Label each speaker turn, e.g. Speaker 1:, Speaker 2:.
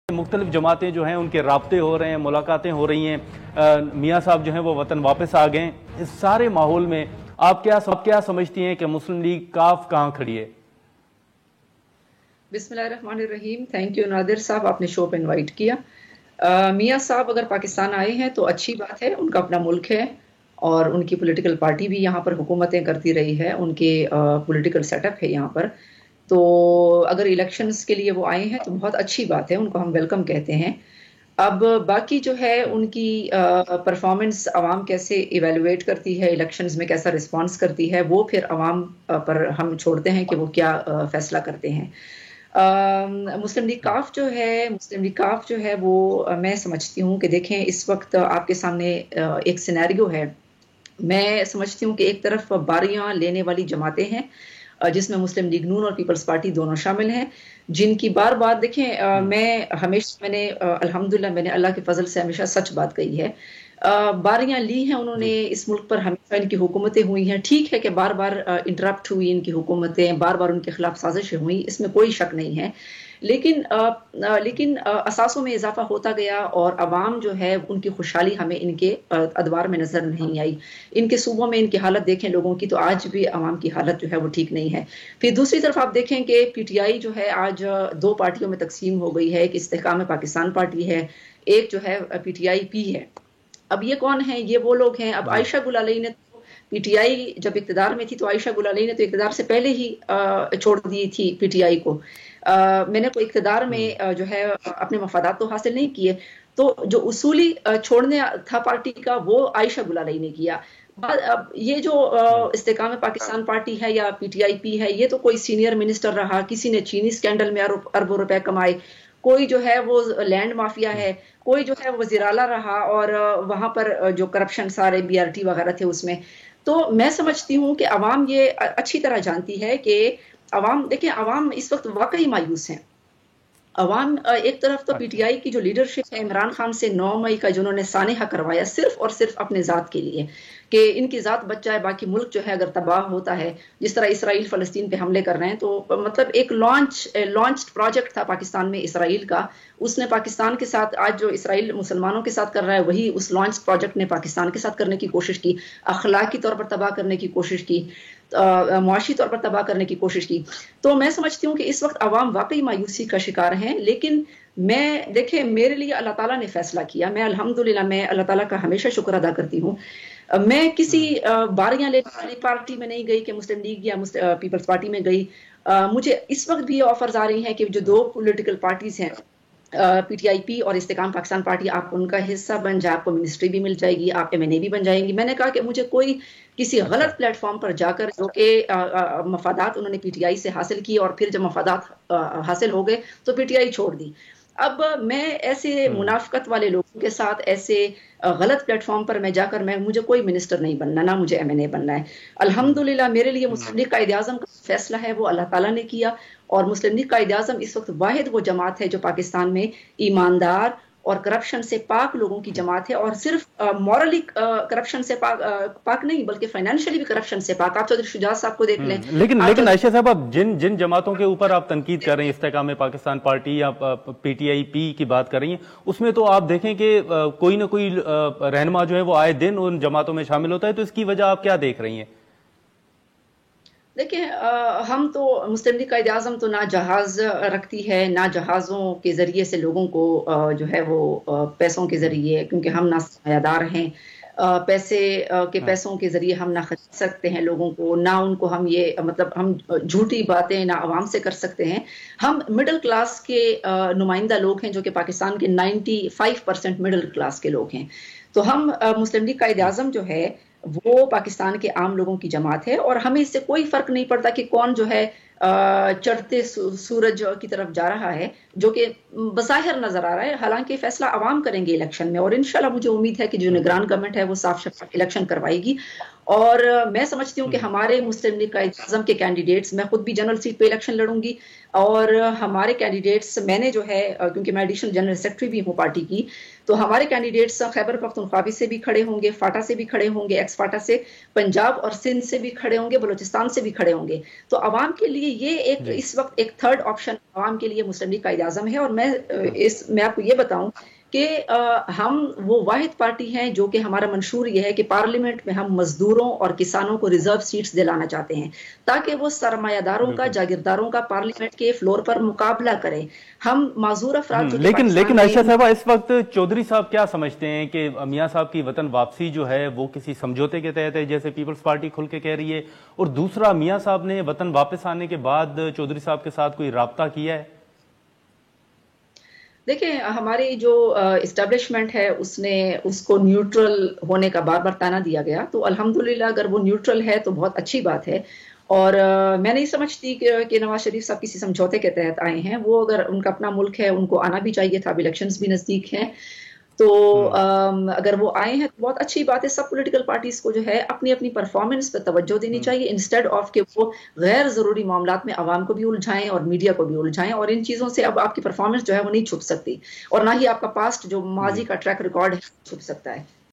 Speaker 1: مختلف جماعتیں جو ہیں ان کے رابطے ہو رہے ہیں، ملاقاتیں ہو رہی ہیں، میاں صاحب جو ہیں وہ وطن واپس آ گئے. اس سارے ماحول میں آپ کیا سمجھتی ہیں کہ مسلم لیگ کاف کہاں کھڑی ہے؟
Speaker 2: بسم اللہ الرحمن الرحیم. تھینک یو نادر صاحب، آپ نے شو پہ انوائٹ کیا. میاں صاحب اگر پاکستان آئے ہیں تو اچھی بات ہے، ان کا اپنا ملک ہے اور ان کی پولیٹیکل پارٹی بھی یہاں پر حکومتیں کرتی رہی ہے، ان کے پولیٹیکل سیٹ اپ ہے یہاں پر. تو اگر الیکشنز کے لیے وہ آئے ہیں تو بہت اچھی بات ہے، ان کو ہم ویلکم کہتے ہیں. اب باقی جو ہے ان کی پرفارمنس عوام کیسے ایویلویٹ کرتی ہے، الیکشنز میں کیسا رسپانس کرتی ہے، وہ پھر عوام پر ہم چھوڑتے ہیں کہ وہ کیا فیصلہ کرتے ہیں. مسلم لیگ کاف جو ہے وہ میں سمجھتی ہوں کہ دیکھیں اس وقت آپ کے سامنے ایک سینیریو ہے. میں سمجھتی ہوں کہ ایک طرف باریاں لینے والی جماعتیں ہیں جس میں مسلم لیگ نون اور پیپلز پارٹی دونوں شامل ہیں، جن کی بار بار دیکھیں میں نے الحمدللہ میں نے اللہ کے فضل سے ہمیشہ سچ بات کہی ہے. باریاں لی ہیں انہوں نے اس ملک پر، ہمیشہ ان کی حکومتیں ہوئی ہیں. ٹھیک ہے کہ بار بار انٹرپٹ ہوئی ان کی حکومتیں، بار بار ان کے خلاف سازشیں ہوئی، اس میں کوئی شک نہیں ہے. لیکن اثاثوں میں اضافہ ہوتا گیا اور عوام جو ہے ان کی خوشحالی ہمیں ان کے ادوار میں نظر نہیں آئی. ان کے صوبوں میں ان کی حالت دیکھیں لوگوں کی تو آج بھی عوام کی حالت جو ہے وہ ٹھیک نہیں ہے. پھر دوسری طرف آپ دیکھیں کہ پی ٹی آئی جو ہے آج دو پارٹیوں میں تقسیم ہو گئی ہے. ایک استحکام پاکستان پارٹی ہے، ایک جو ہے پی ٹی آئی پی ہے. اب یہ کون ہیں؟ یہ وہ لوگ ہیں. اب عائشہ گل علیہ نے پی ٹی آئی جب اقتدار میں تھی تو عائشہ گل علیہ نے تو اقتدار سے پہلے ہی چھوڑ دی تھی پی ٹی آئی کو. میں نے کوئی اقتدار میں جو ہے اپنے مفادات تو حاصل نہیں کیے، تو جو اصولی چھوڑنے تھا پارٹی کا وہ عائشہ گل علیہ نے کیا. اب یہ جو استحکام پاکستان پارٹی ہے یا پی ٹی آئی پی ہے، یہ تو کوئی سینئر منسٹر رہا، کسی نے چینی سکینڈل میں اربوں روپے کمائے، کوئی جو ہے وہ لینڈ مافیا ہے، کوئی جو ہے وزیر اعلیٰ رہا اور وہاں پر جو کرپشن سارے بی آر ٹی وغیرہ تھے اس میں. تو میں سمجھتی ہوں کہ عوام یہ اچھی طرح جانتی ہے کہ عوام اس وقت واقعی مایوس ہیں. عوام ایک طرف تو پی ٹی آئی کی جو لیڈرشپ ہے عمران خان سے 9 مئی کا جنہوں نے سانحہ کروایا صرف اور صرف اپنے ذات کے لیے کہ ان کی ذات بچ جائے، باقی ملک جو ہے اگر تباہ ہوتا ہے، جس طرح اسرائیل فلسطین پہ حملے کر رہے ہیں، تو مطلب ایک لانچ پروجیکٹ تھا پاکستان میں اسرائیل کا. اس نے پاکستان کے ساتھ آج جو اسرائیل مسلمانوں کے ساتھ کر رہا ہے وہی اس لانچ پروجیکٹ نے پاکستان کے ساتھ کرنے کی کوشش کی، اخلاقی طور پر تباہ کرنے کی کوشش کی، معاشی طور پر تباہ کرنے کی کوشش کی. تو میں سمجھتی ہوں کہ اس وقت عوام واقعی مایوسی کا شکار ہیں. لیکن دیکھیں میرے لیے اللہ تعالیٰ نے فیصلہ کیا، میں الحمدللہ میں اللہ تعالیٰ کا ہمیشہ شکر ادا کرتی ہوں. میں کسی باریاں لینے والی پارٹی میں نہیں گئی کہ مسلم لیگ یا پیپلز پارٹی میں گئی. مجھے اس وقت بھی آفرز آ رہی ہیں کہ جو دو پولیٹیکل پارٹیز ہیں پی ٹی آئی پی اور استحکام پاکستان پارٹی، آپ ان کا حصہ بن جائے، آپ کو منسٹری بھی مل جائے گی، آپ ایم این اے بھی بن جائیں گی. میں نے کہا کہ مجھے کوئی کسی غلط پلیٹ فارم پر جا کر جو کہ مفادات انہوں نے پی ٹی آئی سے حاصل کی اور پھر جب مفادات حاصل ہو گئے تو پی ٹی آئی چھوڑ دی. اب میں ایسے منافقت والے لوگوں کے ساتھ ایسے غلط پلیٹ فارم پر میں جا کر مجھے کوئی منسٹر نہیں بننا، نہ مجھے ایم این اے بننا ہے. الحمدللہ میرے لیے مسلم لیگ قائد اعظم کا فیصلہ ہے وہ اللہ تعالیٰ نے کیا، اور مسلم لیگ قائد اعظم اس وقت واحد وہ جماعت ہے جو پاکستان میں ایماندار اور کرپشن سے پاک لوگوں کی جماعت ہے، اور صرف مورلی کرپشن سے پاک نہیں بلکہ فائنینشلی بھی کرپشن سے پاک. آپ چودھری شجاعت صاحب کو دیکھ لیں.
Speaker 1: لیکن عائشہ صاحب، آپ جن جماعتوں کے اوپر آپ تنقید کر رہے ہیں، استحکام پاکستان پارٹی یا پی ٹی آئی پی کی بات کر رہی ہیں، اس میں تو آپ دیکھیں کہ کوئی نہ کوئی رہنما جو ہے وہ آئے دن ان جماعتوں میں شامل ہوتا ہے، تو اس کی وجہ آپ کیا دیکھ رہی ہیں؟
Speaker 2: دیکھیں ہم تو مسلم لیگ قائد اعظم تو نہ جہاز رکھتی ہے، نہ جہازوں کے ذریعے سے لوگوں کو جو ہے وہ پیسوں کے ذریعے، کیونکہ ہم نہ سرمایہ دار ہیں، پیسوں کے ذریعے ہم نہ خرید سکتے ہیں لوگوں کو، نہ ان کو ہم یہ مطلب ہم جھوٹی باتیں نہ عوام سے کر سکتے ہیں. ہم مڈل کلاس کے نمائندہ لوگ ہیں جو کہ پاکستان کے 95% مڈل کلاس کے لوگ ہیں. تو ہم مسلم لیگ قائد اعظم جو ہے وہ پاکستان کے عام لوگوں کی جماعت ہے، اور ہمیں اس سے کوئی فرق نہیں پڑتا کہ کون جو ہے چڑھتے سورج کی طرف جا رہا ہے، جو کہ بظاہر نظر آ رہا ہے. حالانکہ فیصلہ عوام کریں گے الیکشن میں، اور انشاءاللہ مجھے امید ہے کہ جو نگران گورنمنٹ ہے وہ صاف شفاف الیکشن کروائے گی. اور میں سمجھتی ہوں کہ ہمارے مسلم لیگ قائد اعظم کے کینڈیڈیٹس، میں خود بھی جنرل سیٹ پہ الیکشن لڑوں گی، اور ہمارے کینڈیڈیٹس میں نے جو ہے کیونکہ میں ایڈیشنل جنرل سیکرٹری بھی ہوں پارٹی کی، تو ہمارے کینڈیڈیٹس خیبر پختونخوا سے بھی کھڑے ہوں گے، فاٹا سے بھی کھڑے ہوں گے، ایکس فاٹا سے، پنجاب اور سندھ سے بھی کھڑے ہوں گے، بلوچستان سے بھی کھڑے ہوں گے. تو عوام کے لیے یہ ایک
Speaker 1: جی
Speaker 2: اس وقت ایک تھرڈ آپشن عوام کے لیے مسلم لیگ قائد اعظم ہے. اور میں آپ کو یہ بتاؤں کہ ہم وہ واحد پارٹی ہیں جو کہ ہمارا منشور یہ ہے کہ پارلیمنٹ میں ہم مزدوروں اور کسانوں کو ریزرو سیٹس دلانا چاہتے ہیں تاکہ وہ سرمایہ داروں کا
Speaker 1: بالکل.
Speaker 2: جاگیرداروں کا پارلیمنٹ کے فلور پر مقابلہ کریں. ہم معذور افراد جو کہ
Speaker 1: لیکن
Speaker 2: پاکستان
Speaker 1: عائشہ
Speaker 2: میں
Speaker 1: صاحبہ اس وقت چودھری صاحب کیا سمجھتے ہیں کہ میاں صاحب کی وطن واپسی جو ہے وہ کسی سمجھوتے کے تحت ہے جیسے پیپلز پارٹی کھل کے کہہ رہی ہے، اور دوسرا میاں صاحب نے وطن واپس آنے کے بعد چودھری صاحب کے ساتھ کوئی رابطہ کیا ہے؟
Speaker 2: دیکھیں ہماری جو اسٹیبلشمنٹ ہے اس کو نیوٹرل ہونے کا بار بار تانا دیا گیا، تو الحمدللہ اگر وہ نیوٹرل ہے تو بہت اچھی بات ہے. اور میں نہیں سمجھتی کہ نواز شریف صاحب کسی سمجھوتے کے تحت آئے ہیں. وہ اگر ان کا اپنا ملک ہے ان کو آنا بھی چاہیے تھا، اب الیکشنز بھی نزدیک ہیں، تو اگر وہ آئے ہیں تو بہت اچھی بات ہے. سب پولیٹیکل پارٹیز کو جو ہے اپنی اپنی پرفارمنس پہ توجہ دینی چاہیے انسٹیڈ آف کہ وہ غیر ضروری معاملات میں عوام کو بھی الجھائیں اور میڈیا کو بھی الجھائیں. اور ان چیزوں سے اب آپ کی پرفارمنس جو ہے وہ نہیں چھپ سکتی، اور نہ ہی آپ کا پاسٹ جو
Speaker 1: جی
Speaker 2: ماضی کا ٹریک ریکارڈ ہے چھپ سکتا ہے.